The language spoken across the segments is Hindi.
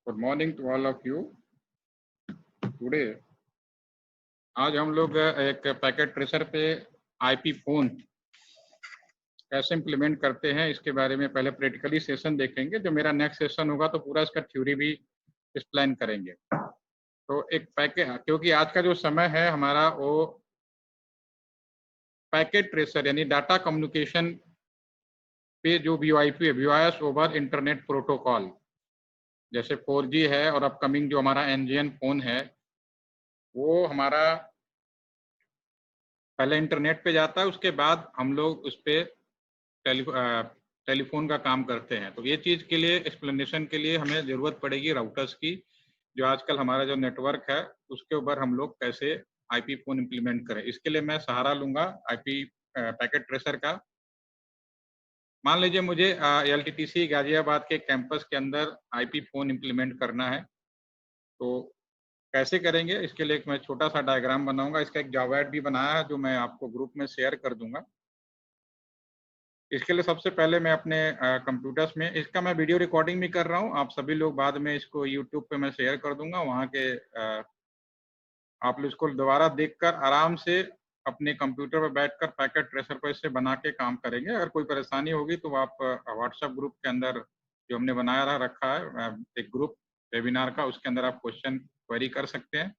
Good morning to all of you. Today आज हम लोग एक पैकेट ट्रेसर पे आईपी फोन कैसे इम्प्लीमेंट करते हैं इसके बारे में पहले प्रैक्टिकली सेशन देखेंगे। जो मेरा नेक्स्ट सेशन होगा तो पूरा इसका थ्योरी भी एक्सप्लेन करेंगे। तो एक पैकेट, क्योंकि आज का जो समय है हमारा वो पैकेट ट्रेसर यानी डाटा कम्युनिकेशन पे जो वीओआईपी है, वॉइस ओवर इंटरनेट प्रोटोकॉल, जैसे 4G है और अपकमिंग जो हमारा एनजीएन फोन है वो हमारा पहले इंटरनेट पे जाता है, उसके बाद हम लोग उस पर टेलीफोन का काम करते हैं। तो ये चीज़ के लिए एक्सप्लेनेशन के लिए हमें ज़रूरत पड़ेगी राउटर्स की। जो आजकल हमारा जो नेटवर्क है उसके ऊपर हम लोग कैसे आईपी फोन इम्प्लीमेंट करें, इसके लिए मैं सहारा लूंगा आईपी पैकेट ट्रेसर का। मान लीजिए मुझे एलटीटीसी गाजियाबाद के कैंपस के अंदर आईपी फोन इम्प्लीमेंट करना है, तो कैसे करेंगे इसके लिए मैं छोटा सा डायग्राम बनाऊंगा। इसका एक जावा भी बनाया है जो मैं आपको ग्रुप में शेयर कर दूंगा। इसके लिए सबसे पहले मैं अपने कंप्यूटर्स में, इसका मैं वीडियो रिकॉर्डिंग भी कर रहा हूँ, आप सभी लोग बाद में इसको यूट्यूब पे मैं शेयर कर दूंगा। वहाँ के आप लोग इसको दोबारा देखकर आराम से अपने कंप्यूटर पर बैठकर पैकेट ट्रेसर पर इससे बना के काम करेंगे। अगर कोई परेशानी होगी तो आप व्हाट्सएप ग्रुप के अंदर जो हमने बनाया रखा है एक ग्रुप वेबिनार का, उसके अंदर आप क्वेश्चन क्वेरी कर सकते हैं।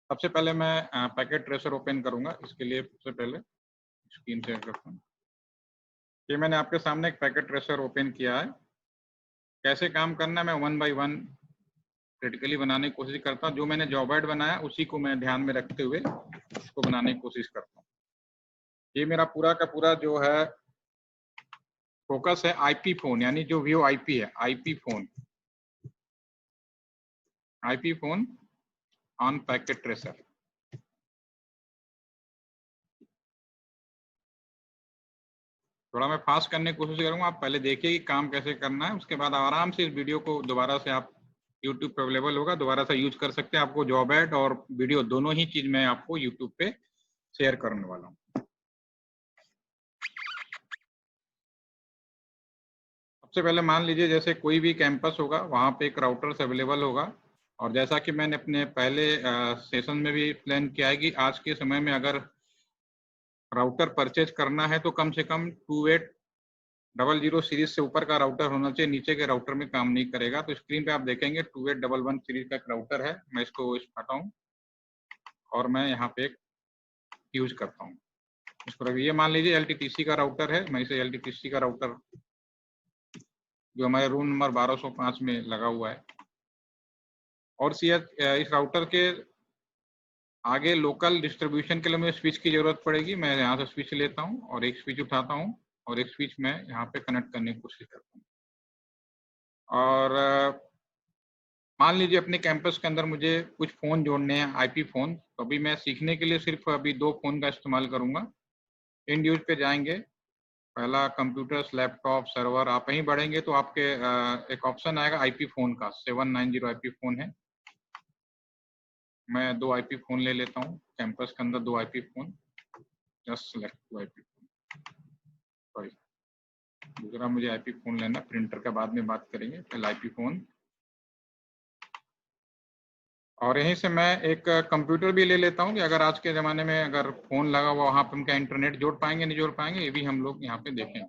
सबसे पहले मैं पैकेट ट्रेसर ओपन करूंगा। इसके लिए सबसे पहले स्क्रीन शेयर करता हूँ। ये मैंने आपके सामने एक पैकेट ट्रेसर ओपन किया है। कैसे काम करना है मैं वन बाय वन प्रैक्टिकली बनाने की कोशिश करता हूँ। जो मैंने जॉब एड बनाया उसी को मैं ध्यान में रखते हुए उसको बनाने की कोशिश करता हूँ। ये मेरा पूरा का पूरा जो है फोकस है आईपी फोन, यानी जो वीओआईपी है, IP phone on packet tracer. थोड़ा मैं फास्ट करने की कोशिश करूंगा, आप पहले देखिए कि काम कैसे करना है, उसके बाद आराम से इस वीडियो को दोबारा से आप यूट्यूब पे अवेलेबल होगा, दोबारा से यूज कर सकते हैं। आपको जॉब एड और वीडियो दोनों ही चीज मैं आपको यूट्यूब पे शेयर करने वाला हूँ। सबसे पहले मान लीजिए जैसे कोई भी कैंपस होगा वहाँ पे एक राउटर अवेलेबल होगा, और जैसा कि मैंने अपने पहले सेशन में भी प्लान किया है कि आज के समय में अगर राउटर परचेज करना है तो कम से कम 2800 सीरीज से ऊपर का राउटर होना चाहिए, नीचे के राउटर में काम नहीं करेगा। तो स्क्रीन पे आप देखेंगे 2811 सीरीज का एक राउटर है। मैं इसको हटाऊं और मैं यहाँ पे यूज करता हूँ इसको। ये मान लीजिए एलटीटीसी का राउटर है, मैं इसे एलटीटीसी का राउटर जो हमारे रूम नंबर 1205 में लगा हुआ है, और इस राउटर के आगे लोकल डिस्ट्रीब्यूशन के लिए मुझे स्विच की जरूरत पड़ेगी। मैं यहाँ से स्विच लेता हूँ और एक स्विच उठाता हूँ और एक स्विच मैं यहाँ पे कनेक्ट करने की कोशिश करता हूँ। और मान लीजिए अपने कैंपस के अंदर मुझे कुछ फ़ोन जोड़ने हैं, आईपी फ़ोन। तो अभी मैं सीखने के लिए सिर्फ अभी 2 फ़ोन का इस्तेमाल करूँगा। एंड यूज पे जाएंगे, पहला कंप्यूटर्स, लैपटॉप, सर्वर, आप यहीं बढ़ेंगे तो आपके एक ऑप्शन आएगा आईपी फ़ोन का, 790 आईपी फ़ोन है। मैं 2 आईपी फ़ोन ले लेता हूँ, कैंपस के अंदर 2 IP phone, just select 2 IP phone. Sorry, दूसरा मुझे आईपी फ़ोन लेना, प्रिंटर का बाद में बात करेंगे, पहले आईपी फ़ोन। और यहीं से मैं एक कंप्यूटर भी ले लेता हूँ कि अगर आज के ज़माने में अगर फ़ोन लगा हुआ वहाँ पे हम क्या इंटरनेट जोड़ पाएंगे नहीं जोड़ पाएंगे, ये भी हम लोग यहाँ पे देखेंगे।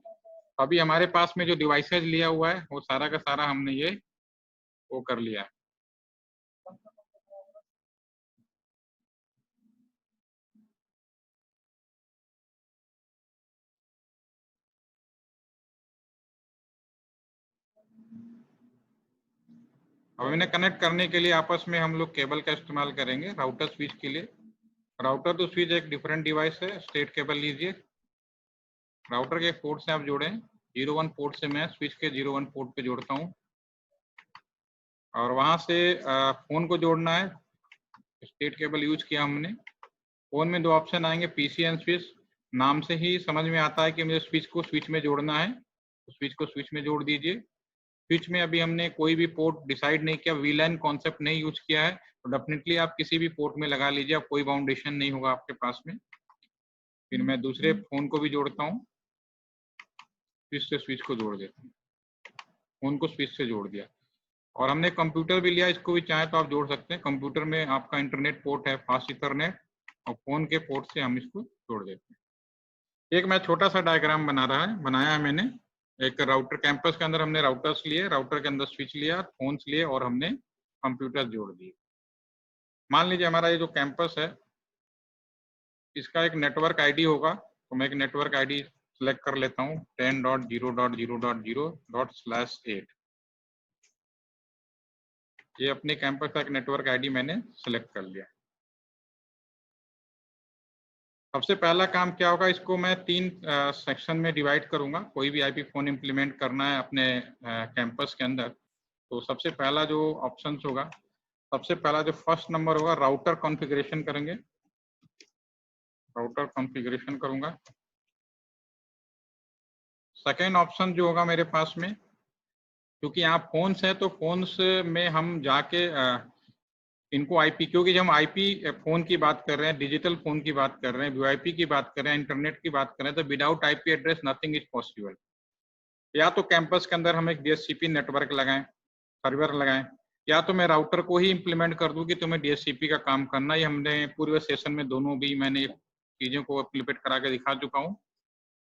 अभी हमारे पास में जो डिवाइसेज लिया हुआ है वो सारा का सारा हमने ये वो कर लिया है। अब इन्हें कनेक्ट करने के लिए आपस में हम लोग केबल का इस्तेमाल करेंगे राउटर स्विच के लिए। राउटर तो स्विच एक डिफरेंट डिवाइस है, स्टेट केबल लीजिए, राउटर के पोर्ट से आप जोड़ें। 01 पोर्ट से मैं स्विच के 01 पोर्ट पे जोड़ता हूँ और वहां से फोन को जोड़ना है। स्टेट केबल यूज किया हमने। फोन में 2 ऑप्शन आएंगे, पीसी एंड स्विच। नाम से ही समझ में आता है कि मुझे स्विच को स्विच में जोड़ना है, तो स्विच को स्विच में जोड़ दीजिए। स्विच में अभी हमने कोई भी पोर्ट डिसाइड नहीं किया, वीलैन कॉन्सेप्ट नहीं यूज किया है, तो डेफिनेटली आप किसी भी पोर्ट में लगा लीजिए, कोई बाउंडेशन नहीं होगा आपके पास में। फिर मैं दूसरे फोन को भी जोड़ता हूँ, स्विच से स्विच को जोड़ देता हूँ, फोन को स्विच से जोड़ दिया। और हमने कंप्यूटर भी लिया, इसको भी चाहे तो आप जोड़ सकते हैं। कंप्यूटर में आपका इंटरनेट पोर्ट है, फास्ट इथरनेट, और फोन के पोर्ट से हम इसको जोड़ देते हैं। एक मैं छोटा सा डायग्राम बनाया है मैंने। एक राउटर, कैंपस के अंदर हमने राउटर्स लिए, राउटर के अंदर स्विच लिया, फोन्स लिए, और हमने कंप्यूटर जोड़ दिए। मान लीजिए हमारा ये जो कैंपस है, इसका एक नेटवर्क आईडी होगा, तो मैं एक नेटवर्क आईडी सेलेक्ट कर लेता हूँ, 10.0.0.0./8। ये अपने कैंपस का एक नेटवर्क आईडी मैंने सेलेक्ट कर लिया। सबसे पहला काम क्या होगा, इसको मैं 3 सेक्शन में डिवाइड करूंगा। कोई भी आईपी फोन इंप्लीमेंट करना है अपने कैंपस के अंदर, तो सबसे पहला जो ऑप्शन होगा, सबसे पहला जो फर्स्ट नंबर होगा, राउटर कॉन्फ़िगरेशन करेंगे। राउटर कॉन्फ़िगरेशन करूंगा। सेकेंड ऑप्शन जो होगा मेरे पास में, क्योंकि यहाँ फोन्स है तो फोन्स में हम जाके इनको आईपी, क्योंकि जब हम आईपी फोन की बात कर रहे हैं, डिजिटल फोन की बात कर रहे हैं, वीआईपी की बात कर रहे हैं, इंटरनेट की बात कर रहे हैं, तो without IP address nothing is possible. या तो कैंपस के अंदर हम एक डीएचसीपी नेटवर्क लगाएं, सर्वर लगाएं, या तो मैं राउटर को ही इंप्लीमेंट कर दूं कि तुम्हें डीएचसीपी का काम करना। ये हमने पूर्व सेशन में दोनों भी मैंने चीजों को इंप्लीमेंट करा के दिखा चुका हूँ।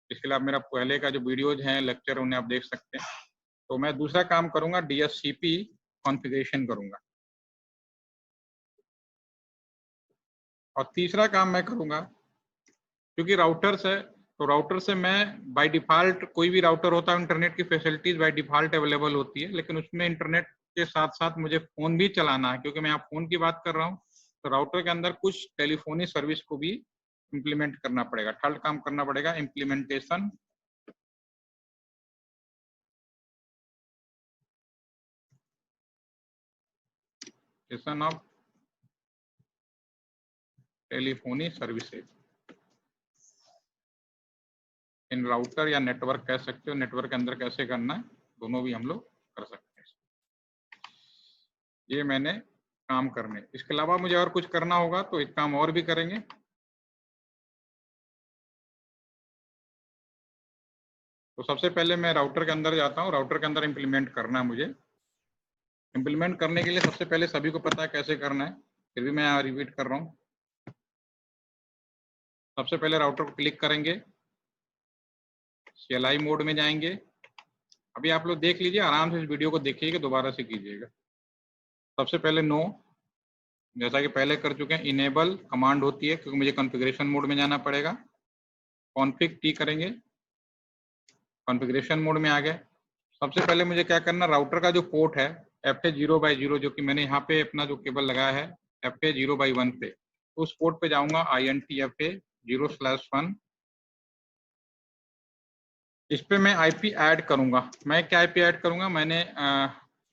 इसके लिए आप मेरा पहले का जो वीडियोज हैं, लेक्चर, उन्हें आप देख सकते हैं। तो मैं दूसरा काम करूंगा, डीएचसीपी कॉन्फ़िगरेशन करूंगा। और तीसरा काम मैं करूंगा, क्योंकि राउटर्स है, तो राउटर से मैं बाय डिफॉल्ट, कोई भी राउटर होता है, इंटरनेट की फैसिलिटीज बाय डिफॉल्ट अवेलेबल होती है, लेकिन उसमें इंटरनेट के साथ साथ मुझे फोन भी चलाना है। क्योंकि मैं यहाँ फोन की बात कर रहा हूँ, तो राउटर के अंदर कुछ टेलीफोनी सर्विस को भी इम्प्लीमेंट करना पड़ेगा। थर्ड काम करना पड़ेगा, implementation of telephony services in router, या नेटवर्क कह सकते हो, नेटवर्क के अंदर कैसे करना है, दोनों भी हम लोग कर सकते हैं। ये मैंने काम करने, इसके अलावा मुझे और कुछ करना होगा तो एक काम और भी करेंगे। तो सबसे पहले मैं राउटर के अंदर जाता हूँ, राउटर के अंदर इंप्लीमेंट करना है मुझे। इंप्लीमेंट करने के लिए सबसे पहले सभी को पता है कैसे करना है, फिर भी मैं यहाँ रिपीट कर रहा हूँ। सबसे पहले राउटर को क्लिक करेंगे, CLI मोड में जाएंगे। अभी आप लोग देख लीजिए, आराम से इस वीडियो को देखिएगा, दोबारा से कीजिएगा। सबसे पहले नो, जैसा कि पहले कर चुके हैं, इनेबल कमांड होती है, क्योंकि मुझे कॉन्फ़िगरेशन मोड में जाना पड़ेगा। कॉन्फ़िग टी करेंगे, कॉन्फ़िगरेशन मोड में आ गए। सबसे पहले मुझे क्या करना, राउटर का जो पोर्ट है FA0/0, जो कि मैंने यहाँ पे अपना जो केबल लगाया है FA0/1 पे, उस पोर्ट पे जाऊंगा, INTFA0/1। इस पे मैं आईपी ऐड करूंगा। मैं क्या आईपी ऐड करूंगा, मैंने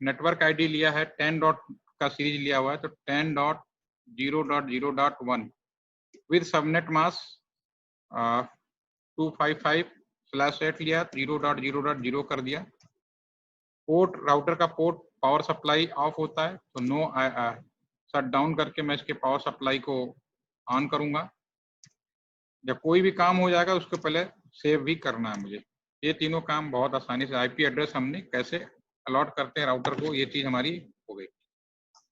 नेटवर्क आईडी लिया है, 10 डॉट का सीरीज लिया हुआ है, तो 10.0.0.1 विद सबनेट मास्क 255/8 लिया, 0.0.0 कर दिया। पोर्ट, राउटर का पोर्ट पावर सप्लाई ऑफ होता है, तो नो शट डाउन करके मैं इसके पावर सप्लाई को ऑन करूंगा। जब कोई भी काम हो जाएगा उसको पहले सेव भी करना है मुझे। ये तीनों काम बहुत आसानी से, आईपी एड्रेस हमने कैसे अलॉट करते हैं राउटर को, ये चीज हमारी हो गई।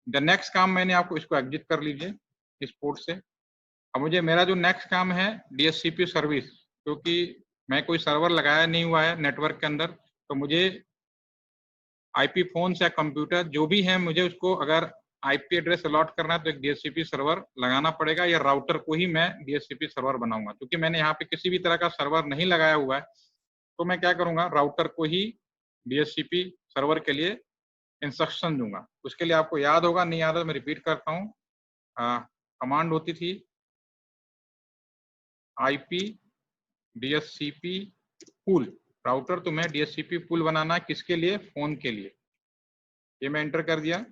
द नेक्स्ट काम मैंने आपको, इसको एग्जिट कर लीजिए इस पोर्ट से। अब मुझे, मेरा जो नेक्स्ट काम है डीएचसीपी सर्विस, क्योंकि मैं कोई सर्वर लगाया नहीं हुआ है नेटवर्क के अंदर, तो मुझे आईपी फोन या कंप्यूटर जो भी है, मुझे उसको अगर आईपी एड्रेस अलॉट करना है तो एक डीएचसीपी सर्वर लगाना पड़ेगा, या राउटर को ही मैं डीएचसीपी सर्वर बनाऊंगा। क्योंकि मैंने यहाँ पे किसी भी तरह का सर्वर नहीं लगाया हुआ है, तो मैं क्या करूंगा, राउटर को ही डीएचसीपी सर्वर के लिए इंस्ट्रक्शन दूंगा। उसके लिए आपको याद होगा, नहीं याद है मैं रिपीट करता हूँ, कमांड होती थी आईपी डीएचसीपी पूल। राउटर तो मैं डीएचसीपी पूल बनाना, किसके लिए, फोन के लिए। ये मैं एंटर कर दिया।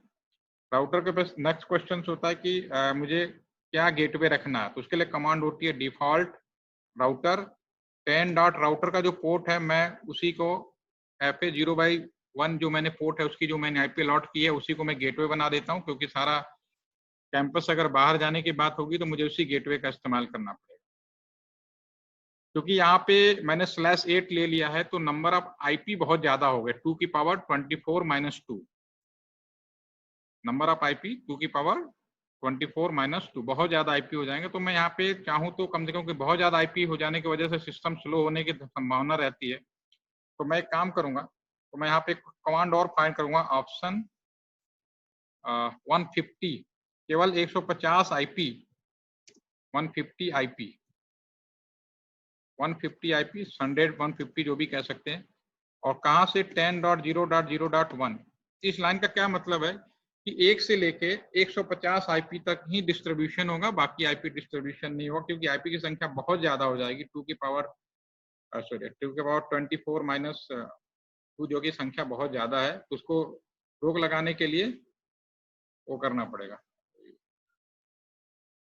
राउटर के पास नेक्स्ट क्वेश्चन होता है कि मुझे क्या गेटवे रखना है, तो उसके लिए कमांड होती है डिफॉल्ट राउटर 10 डॉट, राउटर का जो पोर्ट है मैं उसी को FA0/1 जो मैंने पोर्ट है उसकी जो मैंने आईपी अलॉट की है उसी को मैं गेटवे बना देता हूं, क्योंकि सारा कैंपस अगर बाहर जाने की बात होगी तो मुझे उसी गेटवे का इस्तेमाल करना पड़ेगा। क्योंकि यहाँ पे मैंने /8 ले लिया है, तो नंबर ऑफ आईपी बहुत ज्यादा हो गए, 2 की पावर 24 - 2। नंबर ऑफ आईपी 2 की पावर 24 माइनस 2, बहुत ज्यादा आईपी हो जाएंगे। तो मैं यहाँ पे चाहूँ तो कम से कम, कि बहुत ज्यादा आईपी हो जाने की वजह से सिस्टम स्लो होने की संभावना रहती है। तो मैं एक काम करूंगा, तो मैं यहाँ पे कमांड और फाइंड करूंगा, ऑप्शन 150, केवल 150 आईपी, 150 आईपी, 150 आईपी, 100, 150 जो भी कह सकते हैं। और कहाँ से 10.0.0.1, इस लाइन का क्या मतलब है कि 1 से लेके 150 आईपी तक ही डिस्ट्रीब्यूशन होगा, बाकी आईपी डिस्ट्रीब्यूशन नहीं होगा, क्योंकि आईपी की संख्या बहुत ज्यादा हो जाएगी, 2 की पावर 24 माइनस 2, जो की संख्या बहुत ज्यादा है। तो उसको रोक लगाने के लिए वो करना पड़ेगा।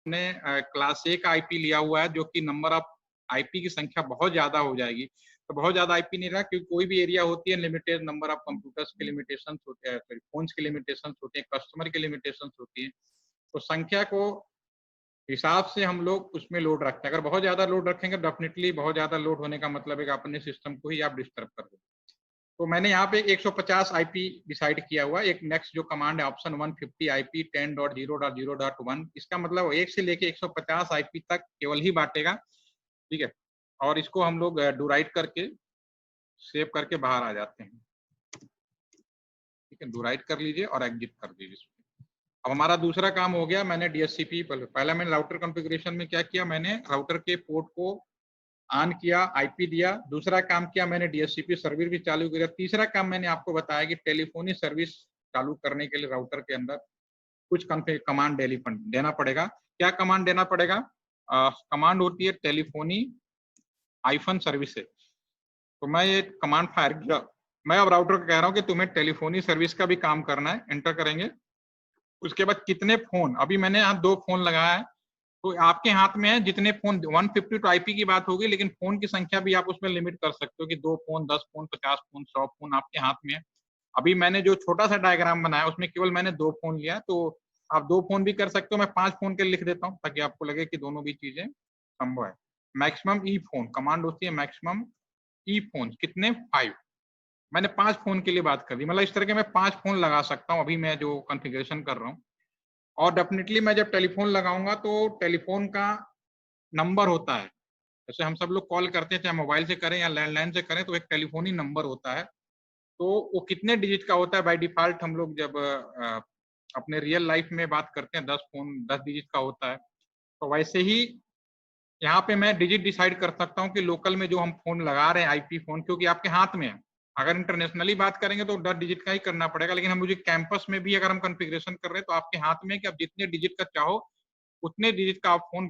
हमने क्लास ए का आईपी लिया हुआ है, जो कि नंबर ऑफ आईपी की संख्या बहुत ज्यादा हो जाएगी। तो बहुत ज्यादा आईपी नहीं रहा, क्योंकि कोई भी एरिया होती है, लिमिटेड नंबर ऑफ कंप्यूटर्स के लिमिटेशंस होते हैं, फिर फोन्स के लिमिटेशंस होते हैं, कस्टमर के लिमिटेशंस होती है। तो संख्या को हिसाब से हम लोग उसमें लोड रखते हैं। अगर बहुत ज्यादा लोड रखेंगे, डेफिनेटली बहुत ज्यादा लोड होने का मतलब है कि अपने सिस्टम को ही आप डिस्टर्ब कर दो। तो मैंने यहाँ पे 150 आईपी डिसाइड किया हुआ। एक नेक्स्ट जो कमांड है, ऑप्शन 150 आईपी 10.0.0.1, इसका मतलब 1 से लेके 150 आईपी तक केवल ही बांटेगा, ठीक है। और इसको हम लोग डू राइट करके सेव करके बाहर आ जाते हैं, ठीक है। डू राइट कर लीजिए और एग्जिट कर दीजिए। अब हमारा दूसरा काम हो गया। मैंने डीएचसीपी, पहले मैंने राउटर कॉन्फ़िगरेशन में क्या किया, मैंने राउटर के पोर्ट को ऑन किया, आईपी दिया। दूसरा काम किया मैंने, डीएचसीपी सर्विस भी चालू किया। तीसरा काम मैंने आपको बताया कि टेलीफोनी सर्विस चालू करने के लिए राउटर के अंदर कुछ कमांड देना पड़ेगा। क्या कमांड देना पड़ेगा? कमांड होती है टेलीफोनी आइफन सर्विसेज। तो मैं ये कमांड फायर किया। मैं अब राउटर को कह रहा हूँ कि तुम्हें टेलीफोनी सर्विस का भी काम करना है। एंटर करेंगे। उसके बाद कितने फोन, अभी मैंने यहाँ 2 फोन लगाया है, तो आपके हाथ में है जितने फोन। 150 तो आईपी की बात होगी, लेकिन फोन की संख्या भी आप उसमें लिमिट कर सकते हो कि 2 फोन, 10 फोन, 50 फोन, 100 फोन, आपके हाथ में है। अभी मैंने जो छोटा सा डायग्राम बनाया, उसमें केवल मैंने 2 फोन लिया, तो आप 2 फोन भी कर सकते हो। मैं 5 फोन के लिख देता हूँ, ताकि आपको लगे कि दोनों भी चीजें संभव है। मैक्सिमम ई फोन कमांड होती है, मैक्सिमम ई फोन कितने? 5। मैंने 5 फोन के लिए बात कर दी, मतलब इस तरह के मैं 5 फोन लगा सकता हूँ अभी मैं जो कॉन्फ़िगरेशन कर रहा हूँ। और डेफिनेटली मैं जब टेलीफोन लगाऊंगा, तो टेलीफोन का नंबर होता है, जैसे हम सब लोग कॉल करते हैं, चाहे मोबाइल से करें या लैंडलाइन से करें, तो एक टेलीफोनी नंबर होता है। तो वो कितने डिजिट का होता है? बाय डिफॉल्ट हम लोग जब अपने रियल लाइफ में बात करते हैं, 10 डिजिट का होता है। तो वैसे ही यहाँ पे मैं डिजिट डिसाइड कर सकता हूँ कि लोकल में जो हम फोन लगा रहे हैं, आईपी फोन, क्योंकि आपके हाथ में है। अगर इंटरनेशनली बात करेंगे तो 10 डिजिट का ही करना पड़ेगा, लेकिन हम मुझे कैंपस में भी अगर हम कॉन्फ़िगरेशन कर रहे हैं, तो आपके हाथ में है कि आप जितने डिजिट का चाहो उतने डिजिट का आप फोन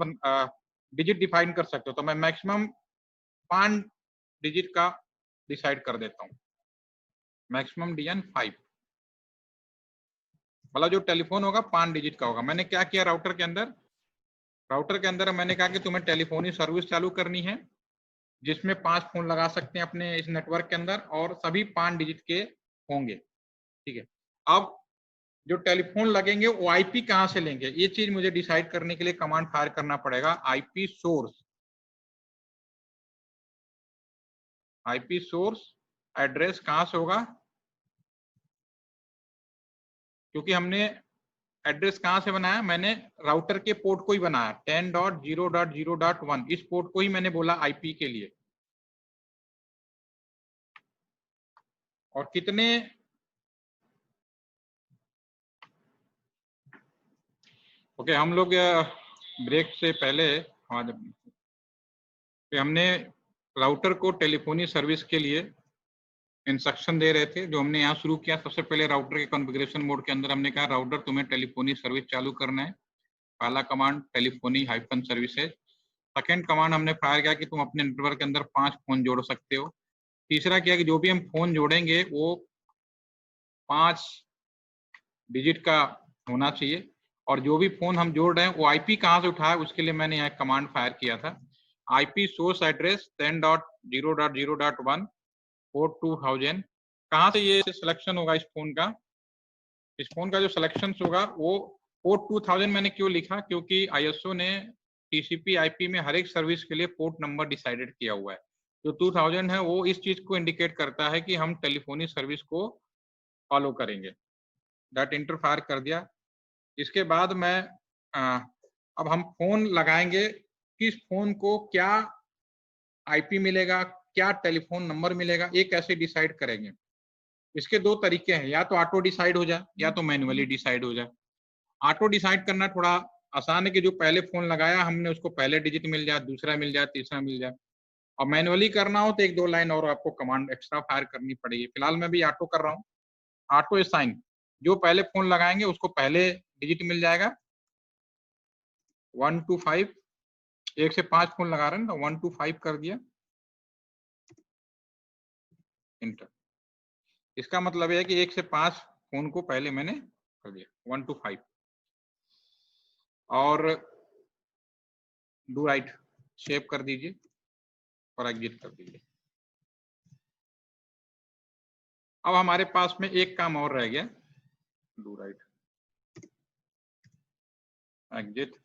डिजिट डिफाइन कर सकते हो। तो मैं मैक्सिमम 5 डिजिट का डिसाइड कर देता हूँ, मैक्सिमम DN 5, मतलब जो टेलीफोन होगा 5 डिजिट का होगा। मैंने क्या किया, राउटर के अंदर मैंने कहा कि तुम्हें टेलीफोनी सर्विस चालू करनी है, जिसमें 5 फोन लगा सकते हैं अपने इस नेटवर्क के अंदर, और सभी 5 डिजिट के होंगे, ठीक है। अब जो टेलीफोन लगेंगे वो आईपी कहाँ से लेंगे, ये चीज मुझे डिसाइड करने के लिए कमांड फायर करना पड़ेगा। आईपी सोर्स एड्रेस कहाँ से होगा, क्योंकि हमने एड्रेस कहाँ से बनाया, मैंने राउटर के पोर्ट को ही बनाया, 10.0.0.1, इस पोर्ट को ही मैंने बोला आईपी के लिए। और कितने, ओके, हम लोग ब्रेक से पहले हमने राउटर को टेलीफोनी सर्विस के लिए इंस्ट्रक्शन दे रहे थे, जो हमने यहाँ शुरू किया। सबसे पहले राउटर के कॉन्फ़िगरेशन मोड के अंदर हमने कहा, राउटर तुम्हें टेलीफोनी सर्विस चालू करना है। पहला command telephony hyphen services. Second command हमने फायर किया कि तुम अपने नेटवर्क के अंदर 5 फोन जोड़ सकते हो। तीसरा किया कि जो भी हम फोन जोड़ेंगे वो 5 डिजिट का होना चाहिए, और जो भी फोन हम जोड़ रहे हैं वो आईपी कहाँ से उठाए, उसके लिए मैंने यहाँ कमांड फायर किया था, आईपी सोर्स एड्रेस 10.0.0.1 पोर्ट 2000। कहाँ से ये सिलेक्शन होगा इस फोन का, इस फोन का जो सिलेक्शन होगा वो पोर्ट 2000 मैंने क्यों लिखा, क्योंकि आईएसओ ने टीसीपी आईपी में हर एक सर्विस के लिए पोर्ट नंबर डिसाइडेड किया हुआ है। जो 2000 है वो इस चीज को इंडिकेट करता है कि हम टेलीफोनी सर्विस को फॉलो करेंगे। दैट इंटरफायर कर दिया। इसके बाद मैं अब हम फोन लगाएंगे, किस फोन को क्या आईपी मिलेगा, क्या टेलीफोन नंबर मिलेगा, ये कैसे डिसाइड करेंगे। इसके दो तरीके हैं, या तो ऑटो डिसाइड हो जाए या तो मैन्युअली डिसाइड हो जाए। ऑटो डिसाइड करना थोड़ा आसान है कि जो पहले फोन लगाया हमने उसको पहले डिजिट मिल जाए, दूसरा मिल जाए, तीसरा मिल जाए। और मैनुअली करना हो तो एक दो लाइन और आपको कमांड एक्स्ट्रा फायर करनी पड़ेगी। फिलहाल मैं भी ऑटो कर रहा हूँ। ऑटो असाइन, जो पहले फोन लगाएंगे उसको पहले डिजिट मिल जाएगा 1 to 5, 1 से 5 फोन लगा रहे हैं ना, 1 to 5 कर दिया, इंटर। इसका मतलब है कि 1 से 5 फोन को पहले मैंने कर दिया 1 to 5। और डू राइट सेव कर दीजिए और एग्जिट कर दीजिए। अब हमारे पास में एक काम और रह गया, डू राइट एग्जिट।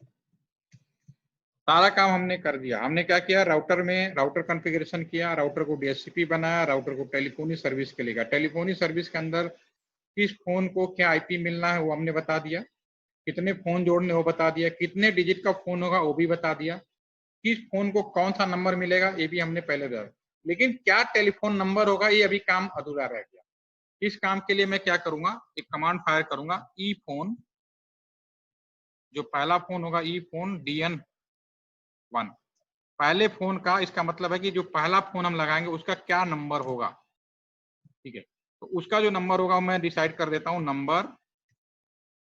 सारा काम हमने कर दिया। हमने क्या किया, राउटर में राउटर कॉन्फ़िगरेशन किया, राउटर को डीएचसीपी बनाया, राउटर को टेलीफोनी सर्विस के लिए। टेलीफोनी सर्विस के अंदर किस फोन को क्या आईपी मिलना है वो हमने बता दिया, कितने फोन जोड़ने वो बता दिया, कितने डिजिट का फोन होगा वो भी बता दिया, किस फोन को कौन सा नंबर मिलेगा ये भी हमने पहले बताया। लेकिन क्या टेलीफोन नंबर होगा ये अभी काम अधूरा रह गया। इस काम के लिए मैं क्या करूंगा, एक कमांड फायर करूंगा, ई फोन, जो पहला फोन होगा ई फोन DN1, पहले फोन का, इसका मतलब है कि जो पहला फोन हम लगाएंगे उसका क्या नंबर होगा। ठीक है, तो उसका जो नंबर होगा मैं डिसाइड कर देता हूं, नंबर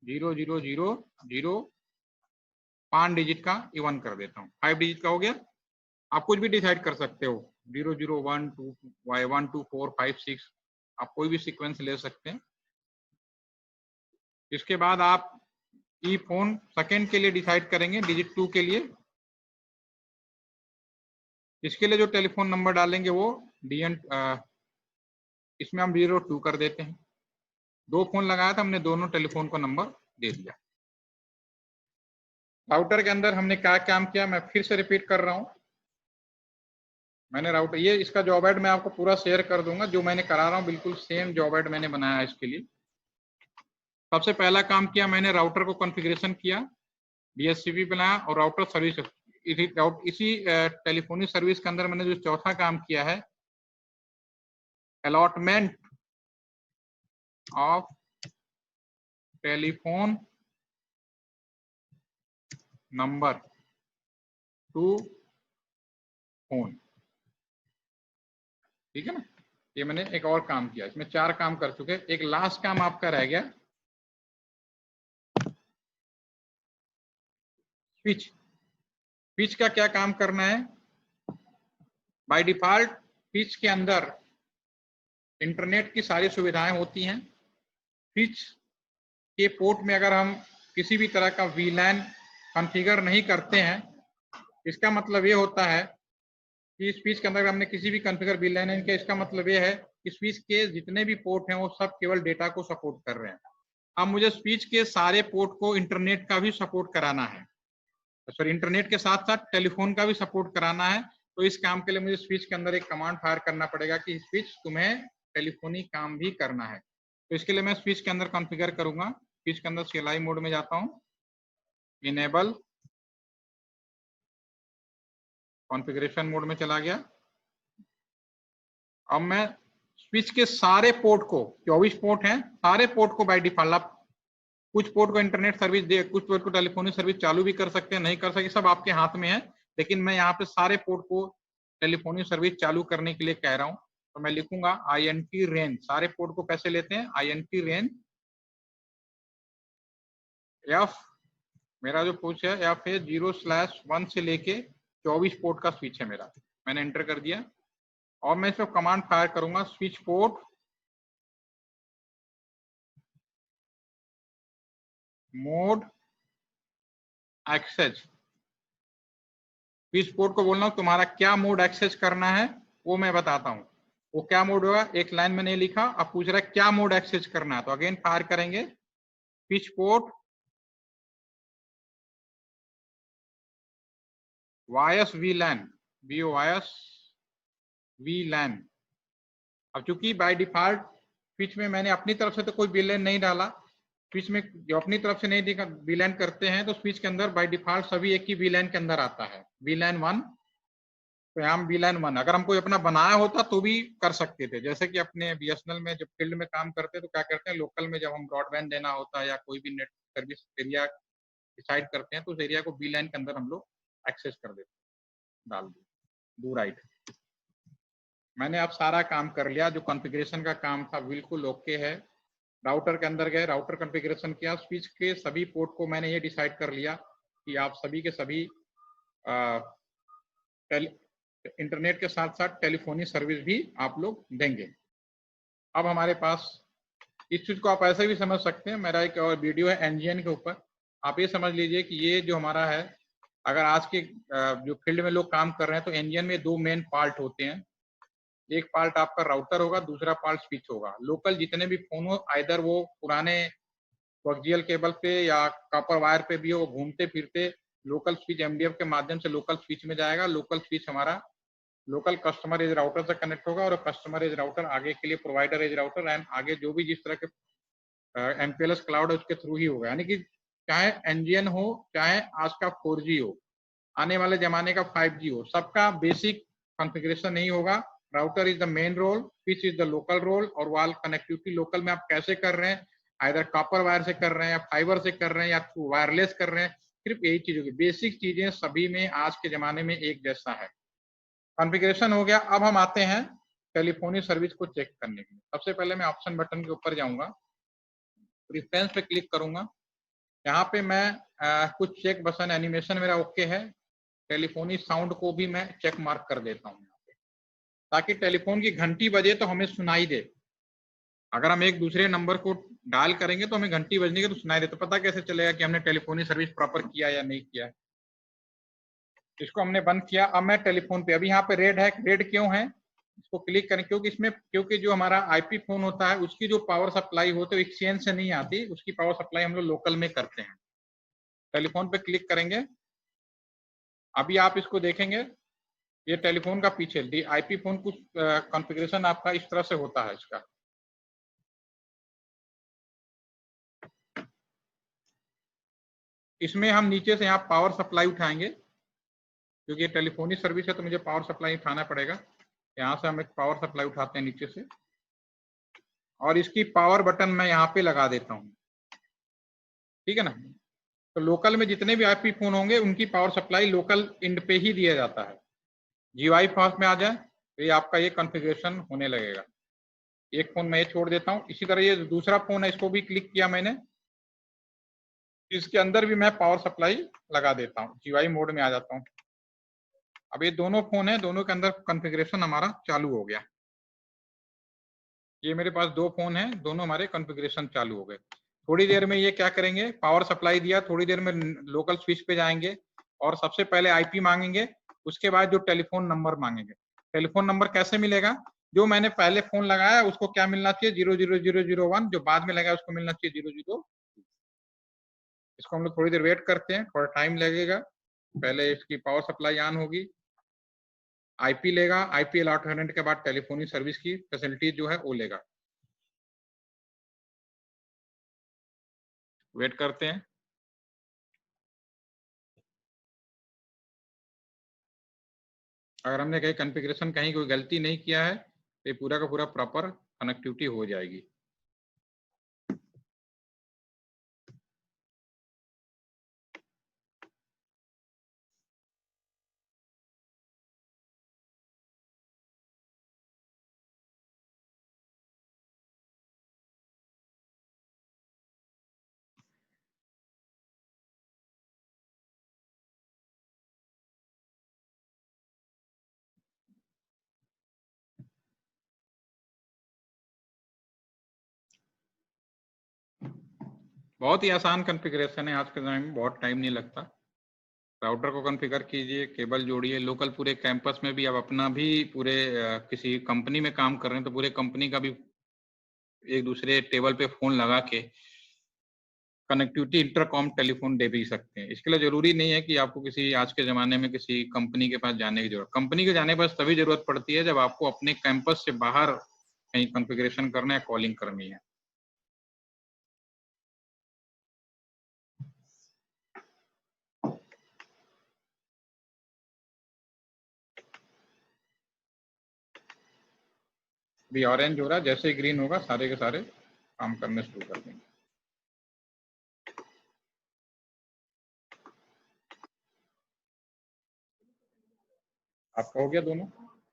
0000, 5 डिजिट का इवन कर देता हूँ, 5 डिजिट का हो गया। आप कुछ भी डिसाइड कर सकते हो, 0012Y1245 आप कोई भी सीक्वेंस ले सकते हैं। इसके बाद आप ई फोन सेकेंड के लिए डिसाइड करेंगे, डिजिट 2 के लिए। इसके लिए जो टेलीफोन नंबर डालेंगे वो DN, इसमें हम 02 कर देते हैं। 2 फोन लगाया था हमने, दोनों टेलीफोन को नंबर दे दिया। राउटर के अंदर हमने क्या काम किया, मैं फिर से रिपीट कर रहा हूं। मैंने राउटर, ये इसका जॉब ऐड मैं आपको पूरा शेयर कर दूंगा, जो मैंने करा रहा हूँ बिल्कुल सेम जॉब ऐड मैंने बनाया है इसके लिए। सबसे पहला काम किया मैंने, राउटर को कॉन्फ़िगरेशन किया, DHCP बनाया और राउटर सर्विस। इसी टेलीफोनी सर्विस के अंदर मैंने जो चौथा काम किया है, allotment of telephone number two phone. ठीक है ना, ये मैंने एक और काम किया, इसमें 4 काम कर चुके। एक लास्ट काम आपका रह गया, स्विच। स्विच का क्या काम करना है, बाय डिफॉल्ट स्विच के अंदर इंटरनेट की सारी सुविधाएं होती हैं। स्विच के पोर्ट में अगर हम किसी भी तरह का VLAN कॉन्फ़िगर नहीं करते हैं, इसका मतलब ये होता है कि स्विच के अंदर हमने किसी भी कॉन्फ़िगर VLAN नहीं किया, इसका मतलब ये है कि स्विच के जितने भी पोर्ट हैं वो सब केवल डेटा को सपोर्ट कर रहे हैं। अब मुझे स्विच के सारे पोर्ट को इंटरनेट का भी सपोर्ट कराना है, सॉरी इंटरनेट के साथ साथ टेलीफोन का भी सपोर्ट कराना है। तो इस काम के लिए मुझे स्विच के अंदर एक कमांड फायर करना पड़ेगा कि स्विच तुम्हें टेलीफोनी काम भी करना है। तो इसके लिए मैं स्विच के अंदर कॉन्फ़िगर करूंगा। स्विच के अंदर CLI मोड में जाता हूं, इनेबल, कॉन्फ़िगरेशन मोड में चला गया। अब मैं स्विच के सारे पोर्ट को, 24 पोर्ट हैं, सारे पोर्ट को बाय डिफॉल्ट, आप कुछ पोर्ट को इंटरनेट सर्विस दे, कुछ पोर्ट को टेलीफोनिक सर्विस चालू भी कर सकते हैं, नहीं कर सकते, सब आपके हाथ में है। लेकिन मैं यहाँ पे सारे पोर्ट को टेलीफोनिक सर्विस चालू करने के लिए कह रहा हूँ। तो मैं लिखूंगा INT रेंज, सारे पोर्ट को कैसे लेते हैं, INT रेंज F, मेरा जो पोर्ट है F है 0/1 से लेके 24 पोर्ट का स्विच है मेरा। मैंने एंटर कर दिया और मैं इसको कमांड फायर करूंगा, switch port mode access. Switch port को बोलना तुम्हारा क्या मोड एक्सेस करना है वो मैं बताता हूं। वो क्या मोड होगा, एक लाइन में नहीं लिखा, अब पूछ रहा है क्या मोड एक्सेस करना है। तो अगेन फायर करेंगे, switch port voice VLAN, VOIS VLAN। अब चूंकि बाय डिफॉल्ट स्विच में मैंने अपनी तरफ से तो कोई VLAN नहीं डाला, स्विच में जो अपनी तरफ से नहीं दिखा वीलैन करते हैं तो स्विच के अंदर बाय डिफॉल्ट सभी एक ही वीलैन के अंदर आता है, वीलैन 1। तो यहाँ वीलैन 1 अगर हम कोई अपना बनाया होता तो भी कर सकते थे, जैसे कि अपने बीएसएनएल में जब फील्ड में काम करते हैं तो क्या करते हैं, लोकल में जब हम ब्रॉडबैंड देना होता है या कोई भी नेट सर्विस एरिया डिसाइड करते हैं तो उस एरिया को वीलैन के अंदर हम लोग एक्सेस कर देते हैं, डाल दो राइट। मैंने अब सारा काम कर लिया, जो कॉन्फ़िगरेशन का काम था बिल्कुल ओके है। राउटर के अंदर गए, राउटर कॉन्फ़िगरेशन किया, स्विच के सभी पोर्ट को मैंने ये डिसाइड कर लिया कि आप सभी के सभी इंटरनेट के साथ साथ टेलीफोनी सर्विस भी आप लोग देंगे। अब हमारे पास इस चीज को आप ऐसे भी समझ सकते हैं, मेरा एक और वीडियो है एनजीएन के ऊपर, आप ये समझ लीजिए कि ये जो हमारा है, अगर आज के जो फील्ड में लोग काम कर रहे हैं तो एनजीएन में दो मेन पार्ट होते हैं। एक पार्ट आपका राउटर होगा, दूसरा पार्ट स्विच होगा। लोकल जितने भी फोन हो, आइदर वो पुराने कोएक्सियल केबल पे या कॉपर वायर पे भी हो, घूमते फिरते लोकल स्विच एमडीएफ के माध्यम से लोकल स्विच में जाएगा। लोकल स्विच हमारा लोकल कस्टमर एज राउटर से कनेक्ट होगा और कस्टमर एज राउटर आगे के लिए प्रोवाइडर एज राउटर एंड आगे जो भी जिस तरह के एमपीएलएस क्लाउड है उसके थ्रू ही होगा। यानी कि चाहे एनजीएन हो, चाहे आज का 4G हो, आने वाले जमाने का 5G हो, सबका बेसिक कॉन्फ़िगरेशन नहीं होगा। Router is the main role, switch is the local role, और वाल कनेक्टिविटी लोकल में आप कैसे कर रहे हैं, आइदर कॉपर वायर से कर रहे हैं या फाइबर से कर रहे हैं या वायरलेस कर रहे हैं, सिर्फ यही चीज होगी। बेसिक चीजें सभी में आज के जमाने में एक जैसा है। कॉन्फ़िगरेशन हो गया। अब हम आते हैं टेलीफोनी सर्विस को चेक करने के लिए। सबसे पहले मैं ऑप्शन बटन के ऊपर जाऊंगा, प्रेफरेंस पे क्लिक करूंगा। यहाँ पे मैं कुछ चेक बटन एनिमेशन मेरा ओके है। टेलीफोनी साउंड को भी मैं चेक मार्क कर देता हूँ यहाँ पे, ताकि टेलीफोन की घंटी बजे तो हमें सुनाई दे। अगर हम एक दूसरे नंबर को डायल करेंगे तो हमें घंटी बजने के तो सुनाई दे, तो पता कैसे चलेगा कि हमने टेलीफोनी सर्विस प्रॉपर किया या नहीं किया है। इसको हमने बंद किया। अब मैं टेलीफोन पे, अभी यहाँ पे रेड है, रेड क्यों है, इसको क्लिक करें, क्योंकि जो हमारा आईपी फोन होता है उसकी जो पावर सप्लाई होती है एक्सचेंज से नहीं आती, उसकी पावर सप्लाई हम लोग लोकल में करते हैं। टेलीफोन पे क्लिक करेंगे, अभी आप इसको देखेंगे, ये टेलीफोन का पीछे आईपी फोन कुछ कॉन्फ़िगरेशन आपका इस तरह से होता है। इसका इसमें हम नीचे से यहाँ पावर सप्लाई उठाएंगे, क्योंकि ये टेलीफोनी सर्विस है तो मुझे पावर सप्लाई उठाना पड़ेगा। यहाँ से हम एक पावर सप्लाई उठाते हैं नीचे से, और इसकी पावर बटन मैं यहाँ पे लगा देता हूँ, ठीक है ना। तो लोकल में जितने भी आईपी फोन होंगे उनकी पावर सप्लाई लोकल इंड पे ही दिया जाता है। जीवाई फास्ट में आ जाए तो ये आपका ये कॉन्फ़िगरेशन होने लगेगा। एक फोन मैं ये छोड़ देता हूँ। इसी तरह ये दूसरा फोन है, इसको भी क्लिक किया मैंने, इसके अंदर भी मैं पावर सप्लाई लगा देता हूँ, जीवाई मोड में आ जाता हूँ। अब ये दोनों फोन है, दोनों के अंदर कॉन्फ़िगरेशन हमारा चालू हो गया। ये मेरे पास दो फोन है, दोनों हमारे कॉन्फ़िगरेशन चालू हो गए। थोड़ी देर में ये क्या करेंगे, पावर सप्लाई दिया, थोड़ी देर में लोकल स्विच पे जाएंगे और सबसे पहले आईपी मांगेंगे, उसके बाद जो टेलीफोन नंबर मांगेंगे। टेलीफोन नंबर कैसे मिलेगा, जो मैंने पहले फोन लगाया उसको क्या मिलना चाहिए, 00001, जो बाद में लगा उसको मिलना चाहिए 00। इसको हम लोग थोड़ी देर वेट करते हैं, थोड़ा टाइम लगेगा, पहले इसकी पावर सप्लाई ऑन होगी, आईपी लेगा, आईपी अलॉट होने के बाद टेलीफोनी सर्विस की फैसिलिटी जो है वो लेगा। वेट करते हैं। अगर हमने कहीं कॉन्फ़िगरेशन कहीं कोई गलती नहीं किया है तो ये पूरा का पूरा प्रॉपर कनेक्टिविटी हो जाएगी। बहुत ही आसान कॉन्फ़िगरेशन है, आज के समय में बहुत टाइम नहीं लगता। राउटर को कॉन्फ़िगर कीजिए, केबल जोड़िए, लोकल पूरे कैंपस में भी, अब अपना भी पूरे किसी कंपनी में काम कर रहे हैं तो पूरे कंपनी का भी एक दूसरे टेबल पे फोन लगा के कनेक्टिविटी इंटरकॉम टेलीफोन दे भी सकते हैं। इसके लिए जरूरी नहीं है कि आपको किसी आज के जमाने में किसी कंपनी के पास जाने की जरूरत, कंपनी के जाने पर तभी जरूरत पड़ती है जब आपको अपने कैंपस से बाहर कहीं कॉन्फ़िगरेशन करना है, कॉलिंग करनी है। भी ऑरेंज हो रहा है, जैसे ग्रीन होगा सारे के सारे काम करने शुरू कर देंगे। आपका हो गया दोनों,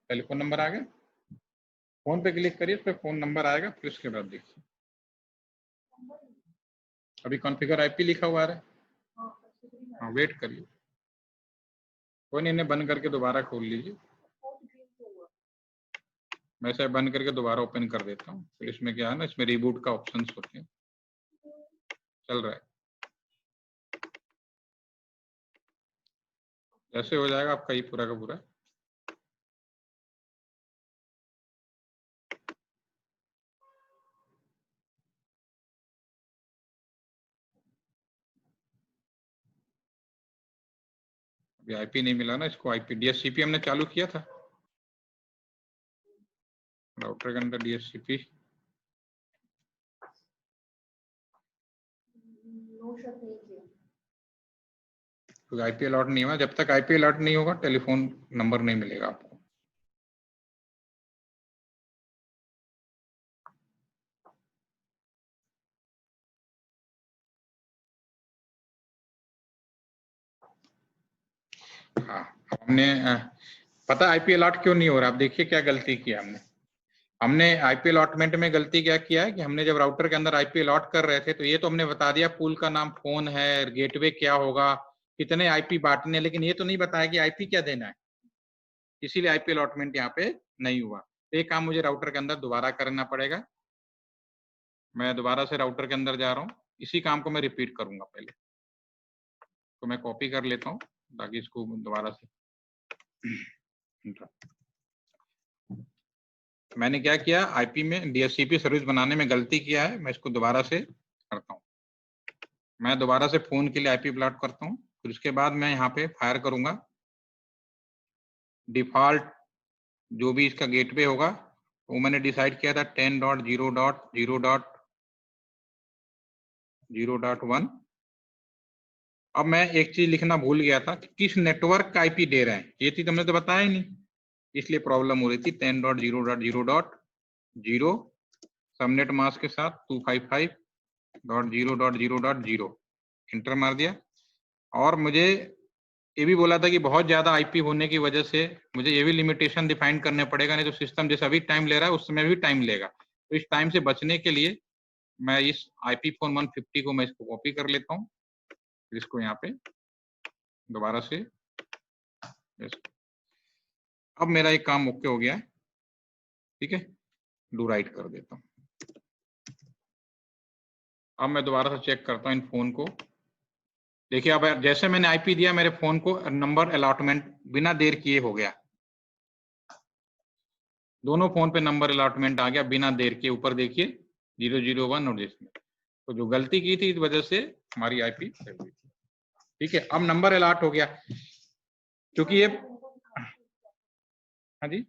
टेलीफोन नंबर आ गया, फोन पे क्लिक करिए, फिर फोन नंबर आएगा, फिर उसके बाद देखिए अभी कॉन्फ़िगर आईपी लिखा हुआ है। हाँ वेट करिए, कोई नहीं, इन्हें बंद करके दोबारा खोल लीजिए। मैं इसे बंद करके दोबारा ओपन कर देता हूँ। फिर इसमें क्या है ना, इसमें रिबूट का ऑप्शन होते हैं, चल रहा है। जैसे हो जाएगा आपका ये पूरा का पूरा, अभी आईपी नहीं मिला ना इसको, आईपी डीएचसीपी हमने चालू किया था राउटर के अंदर, डीएचसीपी तो आईपी अलॉट नहीं हुआ। जब तक आईपी अलॉट नहीं होगा टेलीफोन नंबर नहीं मिलेगा आपको। हाँ हमने पता आईपी अलॉट क्यों नहीं हो रहा, आप देखिए क्या गलती किया हमने आईपी अलॉटमेंट में गलती क्या किया है कि हमने जब राउटर के अंदर आईपी अलॉट कर रहे थे तो ये तो हमने बता दिया पूल का नाम फोन है, गेटवे क्या होगा, कितने आईपी बांटने, लेकिन ये तो नहीं बताया कि आईपी क्या देना है, इसीलिए आईपी अलॉटमेंट यहाँ पे नहीं हुआ। तो ये काम मुझे राउटर के अंदर दोबारा करना पड़ेगा। मैं दोबारा से राउटर के अंदर जा रहा हूँ, इसी काम को मैं रिपीट करूंगा पहले, तो मैं कॉपी कर लेता हूँ ताकि इसको दोबारा से मैंने क्या किया, आईपी में डीएचसीपी सर्विस बनाने में गलती किया है, मैं इसको दोबारा से करता हूँ। मैं दोबारा से फोन के लिए आईपी प्लॉट करता हूँ, फिर उसके बाद मैं यहाँ पे फायर करूंगा डिफॉल्ट जो भी इसका गेटवे होगा वो मैंने डिसाइड किया था 10.0.0.0.1। अब मैं एक चीज लिखना भूल गया था कि किस नेटवर्क का आईपी दे रहे हैं, ये चीज हमने तो बताया ही नहीं, इसलिए प्रॉब्लम हो रही थी। 10.0.0.0 सबनेट मास्क के साथ 255.0.0.0 इंटर मार दिया। और मुझे ये भी बोला था कि बहुत ज्यादा आईपी होने की वजह से मुझे ये भी लिमिटेशन डिफाइन करने पड़ेगा, नहीं तो सिस्टम जैसे अभी टाइम ले रहा है उस समय भी टाइम लेगा। तो इस टाइम से बचने के लिए मैं इस आईपी फोन 150 को मैं इसको कॉपी कर लेता हूँ, इसको यहाँ पे दोबारा से, अब मेरा एक काम ओके हो गया है, ठीक है, डू राइट कर देता हूँ। अब मैं दोबारा से चेक करता हूँ इन फोन को, देखिए अब जैसे मैंने आईपी दिया मेरे फोन को नंबर अलॉटमेंट बिना देर किए हो गया, दोनों फोन पे नंबर अलॉटमेंट आ गया बिना देर के, ऊपर देखिए 001 और जिसमें, तो जो गलती की थी इस वजह से हमारी आईपी फेल हुई थी। ठीक है, अब नंबर अलॉट हो गया क्योंकि ये, हाँ जी,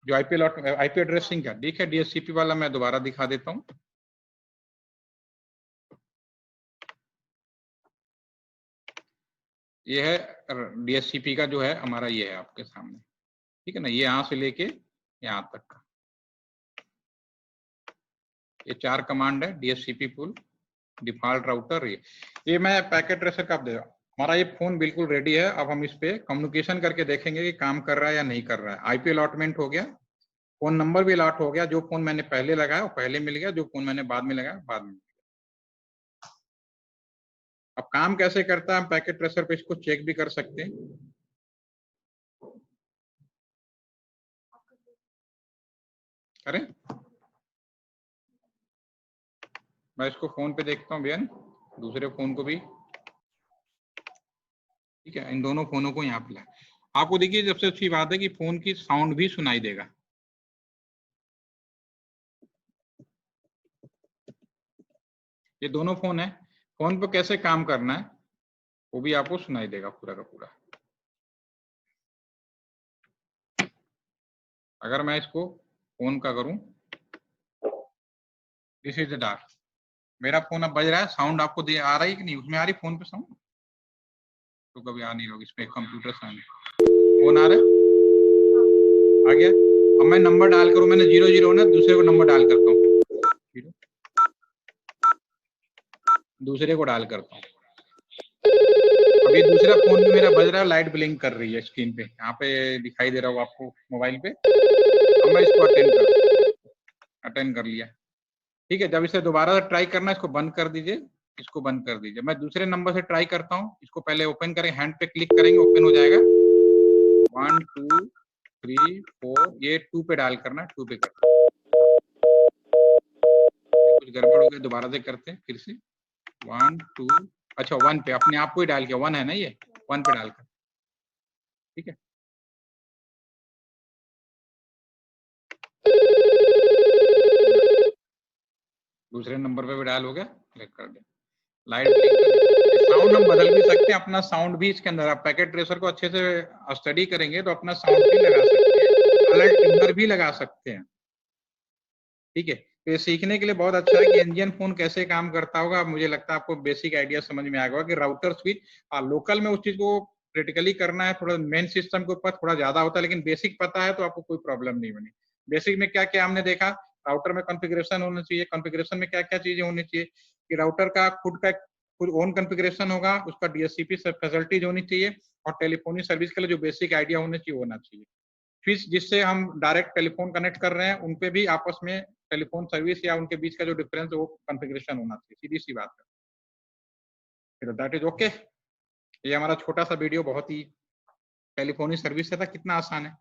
जो आईपी अलॉट आईपी एड्रेसिंग का, ठीक है, डीएचसीपी वाला मैं दोबारा दिखा देता हूँ। ये है डीएचसीपी का जो है हमारा, ये है आपके सामने, ठीक है ना, ये यहाँ से लेके यहाँ तक का ये 4 कमांड है, डीएचसीपी पुल, डिफॉल्ट राउटर, ये मैं पैकेट ट्रेसर का दे रहा हूँ। हमारा ये फोन बिल्कुल रेडी है, अब हम इस पे कम्युनिकेशन करके देखेंगे कि काम कर रहा है या नहीं कर रहा है। आईपी अलॉटमेंट हो गया, फोन नंबर भी अलॉट हो गया, जो फोन मैंने पहले लगाया वो पहले मिल गया, जो फोन मैंने बाद में लगाया बाद में। अब काम कैसे करता है हम पैकेट ट्रेसर पे इसको चेक भी कर सकते हैं। करें, मैं इसको फोन पे देखता हूँ बेन, दूसरे फोन को भी, ठीक है, इन दोनों फोनों को यहाँ पे लाए। आपको देखिए सबसे अच्छी बात है कि फोन की साउंड भी सुनाई देगा, ये दोनों फोन है, फोन पे कैसे काम करना है वो भी आपको सुनाई देगा पूरा का पूरा। अगर मैं इसको फोन का करूं, दिस इज द डार्क, मेरा फोन अब बज रहा है, साउंड आपको दे आ रही है कि नहीं, उसमें आ रही फोन पे साउंड, तो कभी आ नहीं होगी, इसमें कंप्यूटर साउंड, फोन आ रहा है, आ गया। अब मैं नंबर डाल करूँ, मैंने 00 ना, दूसरे को नंबर डाल करता हूँ, दूसरे को डाल करता हूँ। अभी दूसरा फोन भी मेरा बज रहा है, लाइट ब्लिंक कर रही है स्क्रीन पे, यहाँ पे दिखाई दे रहा होगा आपको मोबाइल पे। अब मैं इसको अटेंड कर लिया। ठीक है, जब इसे दोबारा से ट्राई करना, इसको बंद कर दीजिए, इसको बंद कर दीजिए। मैं दूसरे नंबर से ट्राई करता हूँ, इसको पहले ओपन करें, हैंड पे क्लिक करेंगे, ओपन हो जाएगा। 1 2 3 4, ये 2 पे डायल करना, 2 पे करना। कुछ गड़बड़ हो गया, दोबारा से करते हैं फिर से। 1 2, अच्छा 1 पे, अपने आप को ही डाल के, 1 है ना ये, 1 पे डाल कर, ठीक है। दूसरे नंबर पे भी डायल हो गया, क्लिक कर दे, लाइट साउंड हम बदल भी सकते हैं, अपना साउंड भी इसके अंदर, आप पैकेट ट्रेसर को अच्छे से स्टडी करेंगे तो अपना साउंड भी लगा सकते हैं, अलर्ट टिम्बर भी लगा सकते हैं, ठीक है। तो ये सीखने के लिए बहुत अच्छा है कि इंडियन फोन कैसे काम करता होगा। मुझे लगता है आपको बेसिक आइडिया समझ में आ गया कि राउटर स्विच, लोकल में उस चीज को क्रिटिकली करना है, थोड़ा मेन सिस्टम के ऊपर थोड़ा ज्यादा होता है, लेकिन बेसिक पता है तो आपको कोई प्रॉब्लम नहीं बनी। बेसिक में क्या क्या हमने देखा, राउटर में कॉन्फ़िगरेशन होना चाहिए, कॉन्फ़िगरेशन में क्या क्या चीजें होनी चाहिए कि राउटर का खुद ओन कॉन्फ़िगरेशन होगा, उसका डीएचसीपी फैसिलिटीज होनी चाहिए, और टेलीफोनी सर्विस के लिए जो बेसिक आइडिया होना चाहिए होना चाहिए। फिर जिससे हम डायरेक्ट टेलीफोन कनेक्ट कर रहे हैं, उन पे भी आपस में टेलीफोन सर्विस या उनके बीच का जो डिफरेंस है वो कॉन्फ़िगरेशन होना चाहिए, सीधी सी बात है। फिर दैट इज ओके। ये हमारा छोटा सा वीडियो बहुत ही टेलीफोनी सर्विस से था, कितना आसान है।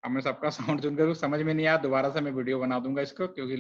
अब मैं सबका साउंड सुनकर समझ में नहीं आया, दोबारा से मैं वीडियो बना दूंगा इसको, क्योंकि